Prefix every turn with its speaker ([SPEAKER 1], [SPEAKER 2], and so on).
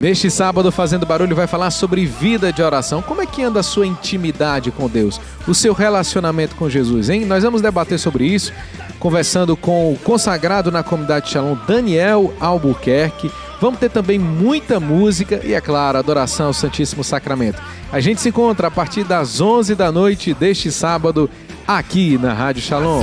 [SPEAKER 1] Neste sábado, Fazendo Barulho vai falar sobre vida de oração. Como é que anda a sua intimidade com Deus? O seu relacionamento com Jesus, hein? Nós vamos debater sobre isso, conversando com o consagrado na comunidade Shalom, Daniel Albuquerque. Vamos ter também muita música e, é claro, adoração ao Santíssimo Sacramento. A gente se encontra a partir das 11 da noite deste sábado, aqui na Rádio Shalom.